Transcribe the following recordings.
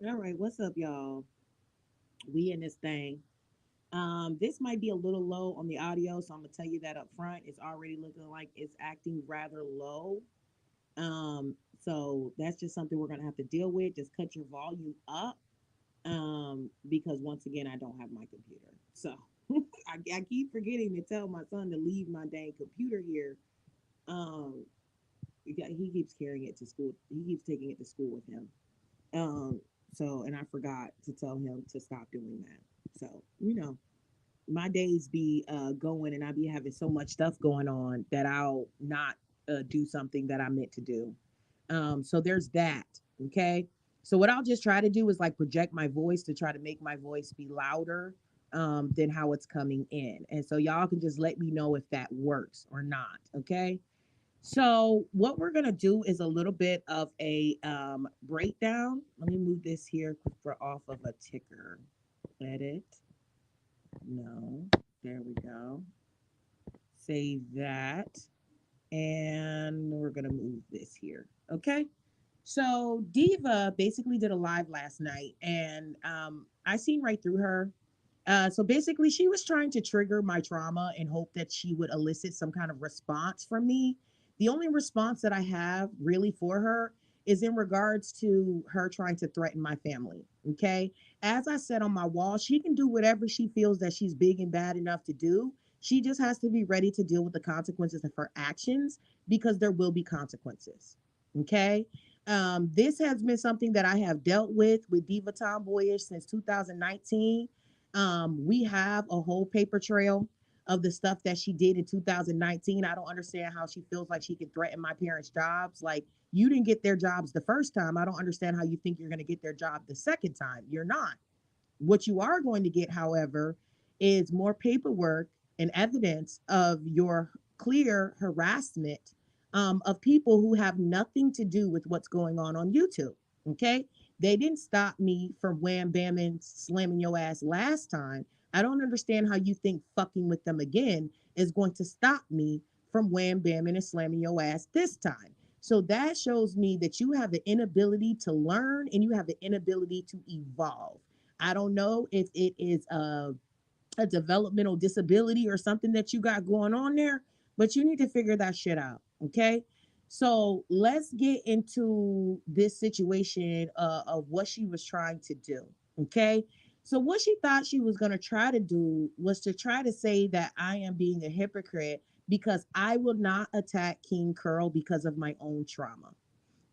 All right, what's up, y'all? We in this thing. This might be a little low on the audio, so I'm gonna tell you that up front. It's already looking like it's acting rather low. So that's just something we're gonna have to deal with. Just cut your volume up. Because once again, I don't have my computer. So I keep forgetting to tell my son to leave my dang computer here. Um, he keeps carrying it to school. He keeps taking it to school with him. Um, and I forgot to tell him to stop doing that. So, my days be going and I be having so much stuff going on that I'll not do something that I meant to do. So there's that. Okay. So what I'll just try to do is like project my voice to try to make my voice be louder than how it's coming in. And so y'all can just let me know if that works or not. Okay. So what we're gonna do is a little bit of a breakdown. Let me move this here for off of a ticker. Edit. No. There we go. Save that. And we're gonna move this here. Okay. So Diva basically did a live last night, and I seen right through her. So basically, she was trying to trigger my trauma and hope that she would elicit some kind of response from me. The only response that I have really for her is in regards to her trying to threaten my family. Okay. As I said on my wall, she can do whatever she feels that she's big and bad enough to do. She just has to be ready to deal with the consequences of her actions because there will be consequences. Okay. This has been something that I have dealt with Diva Tomboyish since 2019. We have a whole paper trail of the stuff that she did in 2019. I don't understand how she feels like she can threaten my parents' jobs. Like, you didn't get their jobs the first time. I don't understand how you think you're going to get their job the second time. You're not. What you are going to get, however, is more paperwork and evidence of your clear harassment of people who have nothing to do with what's going on YouTube. Okay. They didn't stop me from wham bamming slamming your ass last time. I don't understand how you think fucking with them again is going to stop me from wham bamming and slamming your ass this time. So that shows me that you have the inability to learn and you have the inability to evolve. I don't know if it is a developmental disability or something that you got going on there, but you need to figure that shit out. Okay. So let's get into this situation of what she was trying to do. Okay. So, what she thought she was going to try to do was to try to say that I am being a hypocrite because I will not attack King Curl because of my own trauma.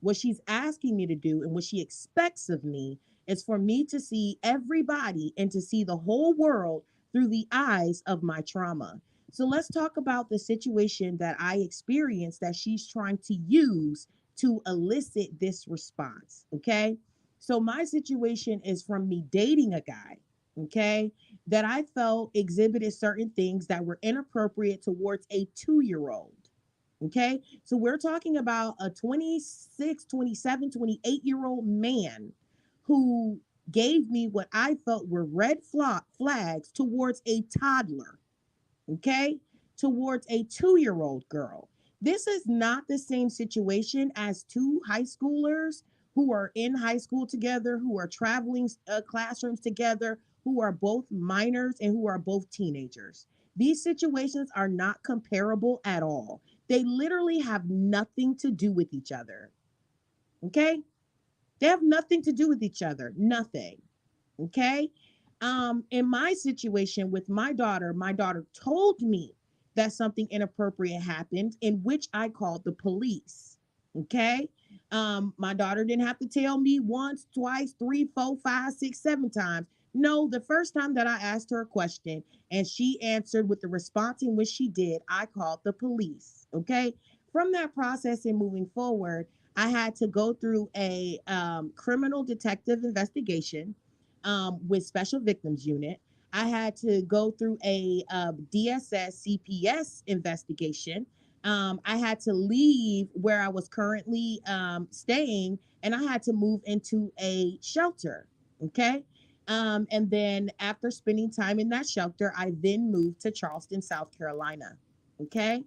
What she's asking me to do and what she expects of me is for me to see everybody and to see the whole world through the eyes of my trauma. So let's talk about the situation that I experienced that she's trying to use to elicit this response. Okay. So my situation is from me dating a guy. Okay. That I felt exhibited certain things that were inappropriate towards a 2 year old. Okay. So we're talking about a 26, 27, 28-year old man who gave me what I felt were red flags towards a toddler. Okay. Towards a 2 year old girl. This is not the same situation as two high schoolers who are in high school together, who are traveling classrooms together, who are both minors and who are both teenagers. These situations are not comparable at all. They literally have nothing to do with each other. Okay? They have nothing to do with each other. Nothing. Okay? In my situation with my daughter told me that something inappropriate happened, in which I called the police. Okay? My daughter didn't have to tell me once, twice, three, four, five, six, seven times. No, the first time that I asked her a question and she answered with the response in which she did, I called the police. Okay. From that process and moving forward, I had to go through a criminal detective investigation with Special Victims Unit. I had to go through a DSS CPS investigation. I had to leave where I was currently staying and I had to move into a shelter. Okay. And then after spending time in that shelter, I then moved to Charleston, South Carolina. Okay.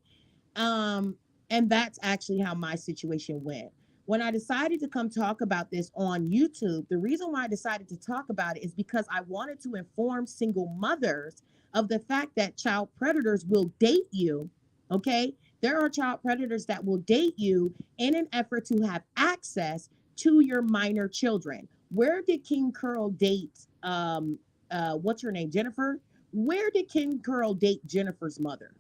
Um, and that's actually how my situation went. When I decided to come talk about this on YouTube, the reason why I decided to talk about it is because I wanted to inform single mothers of the fact that child predators will date you. Okay. There are child predators that will date you in an effort to have access to your minor children. Where did King Curl date? What's her name? Jennifer? Where did King Curl date Jennifer's mother?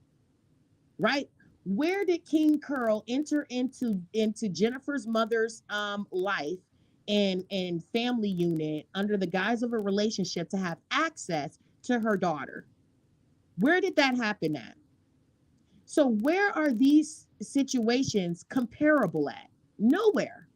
Right? Where did King Curl enter into Jennifer's mother's life and family unit under the guise of a relationship to have access to her daughter? Where did that happen at? So where are these situations comparable at? Nowhere.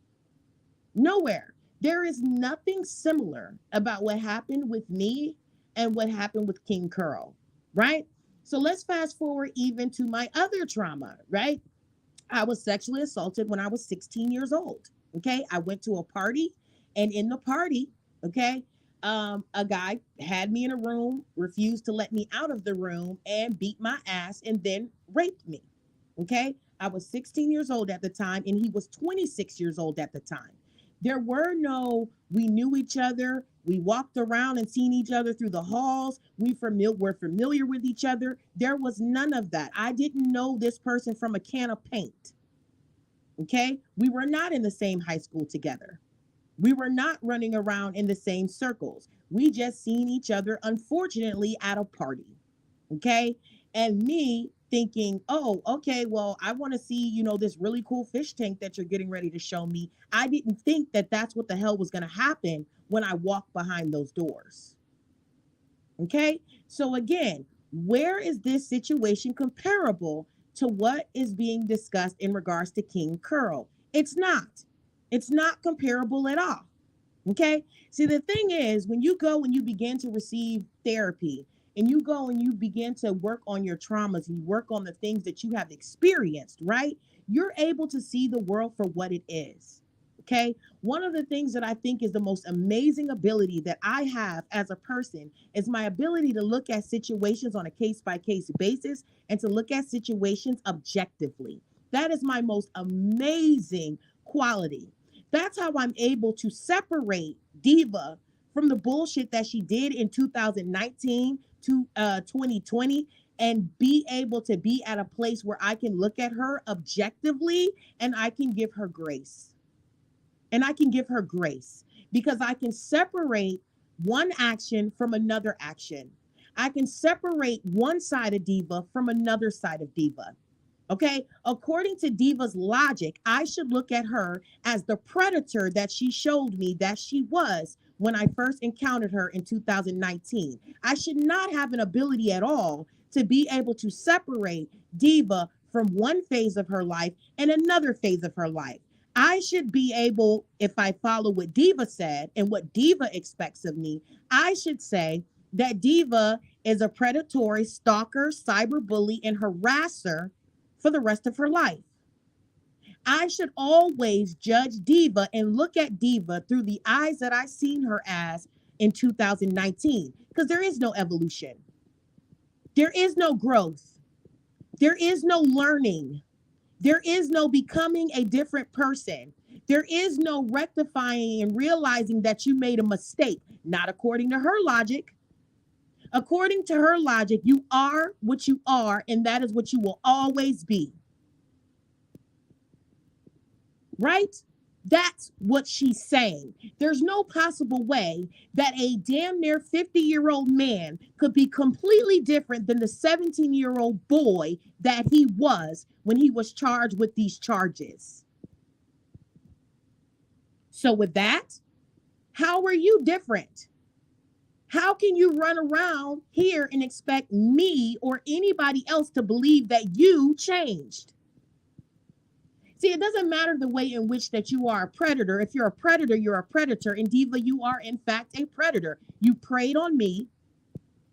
Nowhere. There is nothing similar about what happened with me and what happened with King Curl, right? So let's fast forward even to my other trauma, right? I was sexually assaulted when I was 16 years old. Okay. I went to a party, and in the party, okay, a guy had me in a room, refused to let me out of the room, and beat my ass and then raped me. Okay. I was 16 years old at the time, and he was 26 years old at the time. There were no, we knew each other. We walked around and seen each other through the halls. Were familiar with each other. There was none of that. I didn't know this person from a can of paint. Okay. We were not in the same high school together. We were not running around in the same circles. We just seen each other, unfortunately, at a party. Okay. And me thinking, oh, okay, well, I want to see, this really cool fish tank that you're getting ready to show me. I didn't think that that's what the hell was going to happen when I walked behind those doors. Okay. So again, where is this situation comparable to what is being discussed in regards to King Curl? It's not. It's not comparable at all. Okay. See, the thing is, when you go and you begin to receive therapy, and you go and you begin to work on your traumas and you work on the things that you have experienced, right? You're able to see the world for what it is. Okay. One of the things that I think is the most amazing ability that I have as a person is my ability to look at situations on a case by case basis and to look at situations objectively. That is my most amazing quality. That's how I'm able to separate Diva from the bullshit that she did in 2019 to 2020 and be able to be at a place where I can look at her objectively and I can give her grace. And I can give her grace because I can separate one action from another action. I can separate one side of Diva from another side of Diva. Okay. According to Diva's logic, I should look at her as the predator that she showed me that she was when I first encountered her in 2019. I should not have an ability at all to be able to separate Diva from one phase of her life and another phase of her life. I should be able, if I follow what Diva said and what Diva expects of me, I should say that Diva is a predatory stalker, cyberbully, and harasser for the rest of her life. I should always judge Diva and look at Diva through the eyes that I seen her as in 2019, because there is no evolution. There is no growth. There is no learning. There is no becoming a different person. There is no rectifying and realizing that you made a mistake, not according to her logic. According to her logic, you are what you are, and that is what you will always be. Right? That's what she's saying. There's no possible way that a damn near 50-year-old man could be completely different than the 17-year-old boy that he was when he was charged with these charges. So with that, how are you different? How can you run around here and expect me or anybody else to believe that you changed? See, it doesn't matter the way in which that you are a predator. If you're a predator, you're a predator. And Diva, you are in fact a predator. You preyed on me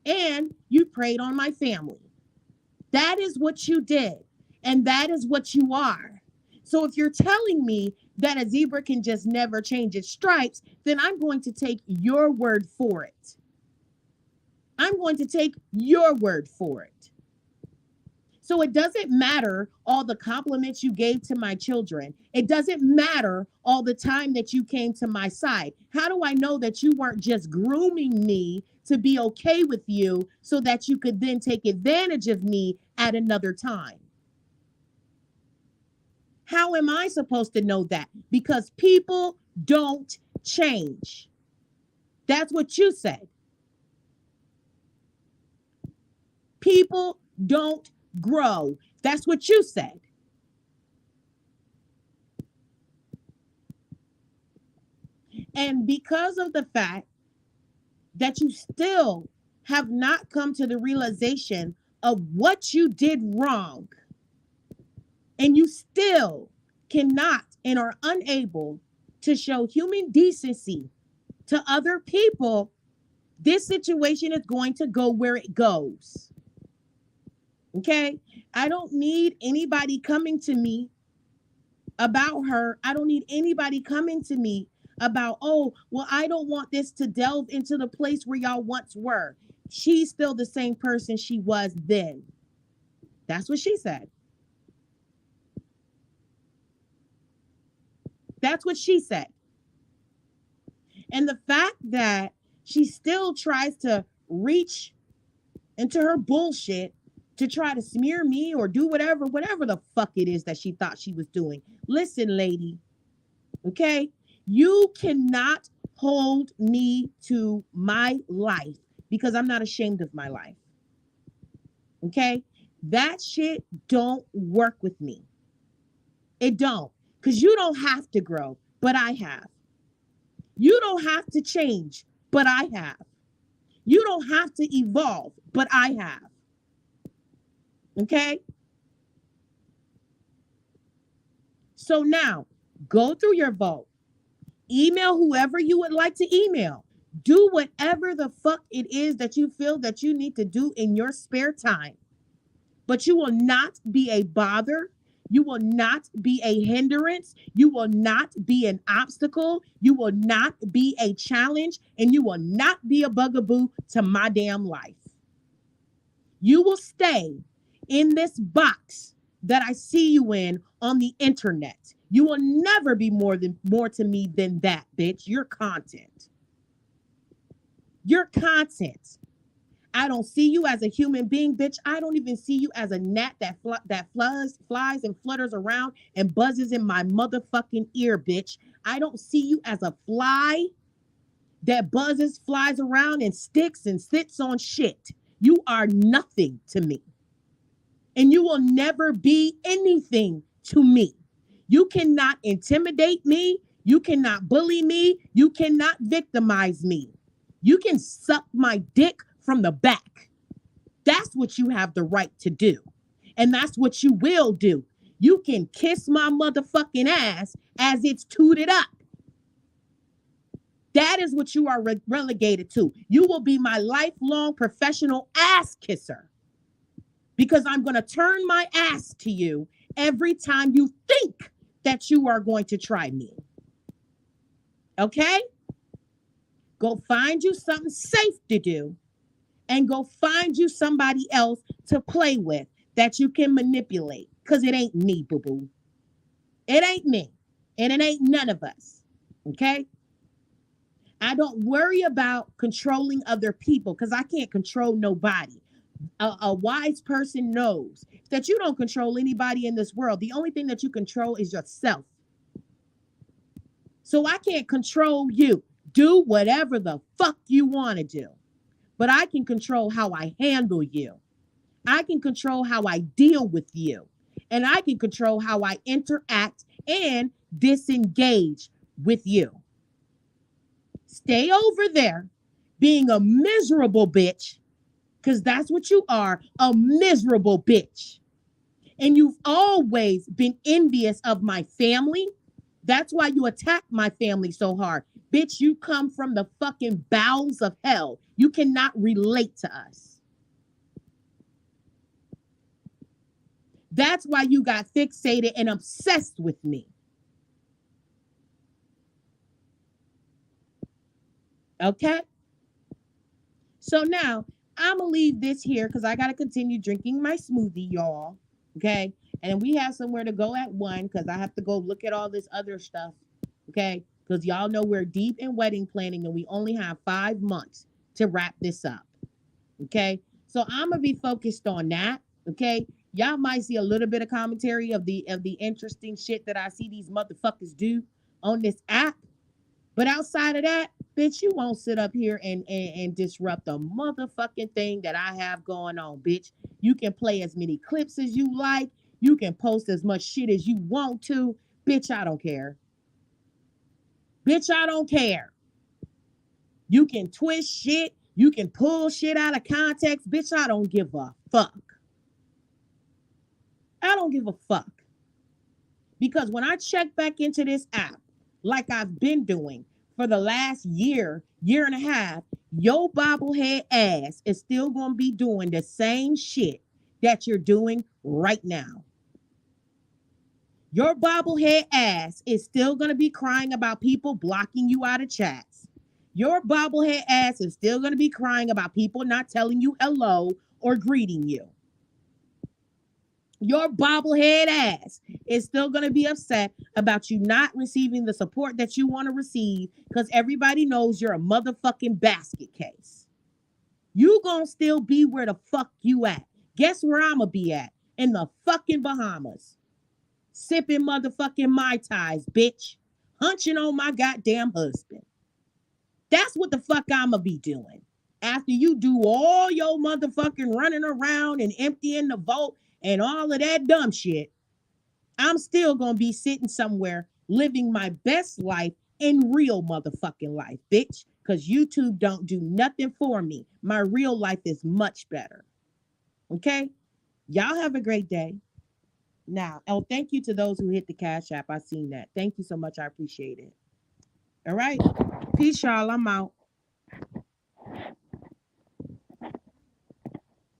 and you preyed on my family. That is what you did. And that is what you are. So if you're telling me that a zebra can just never change its stripes, then I'm going to take your word for it. I'm going to take your word for it. So it doesn't matter all the compliments you gave to my children. It doesn't matter all the time that you came to my side. How do I know that you weren't just grooming me to be okay with you so that you could then take advantage of me at another time? How am I supposed to know that? Because people don't change. That's what you said. People don't grow. That's what you said. And because of the fact that you still have not come to the realization of what you did wrong, and you still cannot and are unable to show human decency to other people, this situation is going to go where it goes. Okay? I don't need anybody coming to me about her. I don't need anybody coming to me about, oh, well, I don't want this to delve into the place where y'all once were. She's still the same person she was then. That's what she said. That's what she said. And the fact that she still tries to reach into her bullshit to try to smear me or do whatever the fuck it is that she thought she was doing. Listen, lady, okay? You cannot hold me to my life because I'm not ashamed of my life. Okay? That shit don't work with me. It don't. Because you don't have to grow, but I have. You don't have to change, but I have. You don't have to evolve, but I have. Okay? So now, go through your vote. Email whoever you would like to email. Do whatever the fuck it is that you feel that you need to do in your spare time. But you will not be a bother. You will not be a hindrance. You will not be an obstacle. You will not be a challenge. And you will not be a bugaboo to my damn life. You will stay in this box that I see you in on the internet. You will never be more to me than that, bitch. You're content. You're content. I don't see you as a human being, bitch. I don't even see you as a gnat that flies and flutters around and buzzes in my motherfucking ear, bitch. I don't see you as a fly that buzzes, flies around and sticks and sits on shit. You are nothing to me. And you will never be anything to me. You cannot intimidate me. You cannot bully me. You cannot victimize me. You can suck my dick from the back. That's what you have the right to do. And that's what you will do. You can kiss my motherfucking ass as it's tooted up. That is what you are relegated to. You will be my lifelong professional ass kisser. Because I'm going to turn my ass to you every time you think that you are going to try me. Okay? Go find you something safe to do and go find you somebody else to play with that you can manipulate. Because it ain't me, boo-boo. It ain't me. And it ain't none of us. Okay? I don't worry about controlling other people because I can't control nobody. A wise person knows that you don't control anybody in this world. The only thing that you control is yourself. So I can't control you. Do whatever the fuck you want to do. But I can control how I handle you. I can control how I deal with you. And I can control how I interact and disengage with you. Stay over there being a miserable bitch, because that's what you are, a miserable bitch. And you've always been envious of my family. That's why you attack my family so hard. Bitch, you come from the fucking bowels of hell. You cannot relate to us. That's why you got fixated and obsessed with me. Okay? So now, I'm gonna leave this here because I gotta continue drinking my smoothie, y'all. Okay, and we have somewhere to go at 1 because I have to go look at all this other stuff. Okay, because y'all know we're deep in wedding planning and we only have 5 months to wrap this up. Okay, so I'm gonna be focused on that. Okay, y'all might see a little bit of commentary of the interesting shit that I see these motherfuckers do on this app, but outside of that, bitch, you won't sit up here and disrupt the motherfucking thing that I have going on, bitch. You can play as many clips as you like. You can post as much shit as you want to. Bitch, I don't care. Bitch, I don't care. You can twist shit. You can pull shit out of context. Bitch, I don't give a fuck. I don't give a fuck. Because when I check back into this app, like I've been doing for the last year, year and a half, your bobblehead ass is still going to be doing the same shit that you're doing right now. Your bobblehead ass is still going to be crying about people blocking you out of chats. Your bobblehead ass is still going to be crying about people not telling you hello or greeting you. Your bobblehead ass is still going to be upset about you not receiving the support that you want to receive because everybody knows you're a motherfucking basket case. You gonna still be where the fuck you at. Guess where I'ma be at? In the fucking Bahamas. Sipping motherfucking Mai Tais, bitch. Hunching on my goddamn husband. That's what the fuck I'ma be doing. After you do all your motherfucking running around and emptying the vault and all of that dumb shit, I'm still gonna be sitting somewhere living my best life in real motherfucking life, bitch. Because YouTube don't do nothing for me. My real life is much better. Okay? Y'all have a great day. Now, oh, thank you to those who hit the Cash App. I seen that. Thank you so much. I appreciate it. All right. Peace, y'all. I'm out.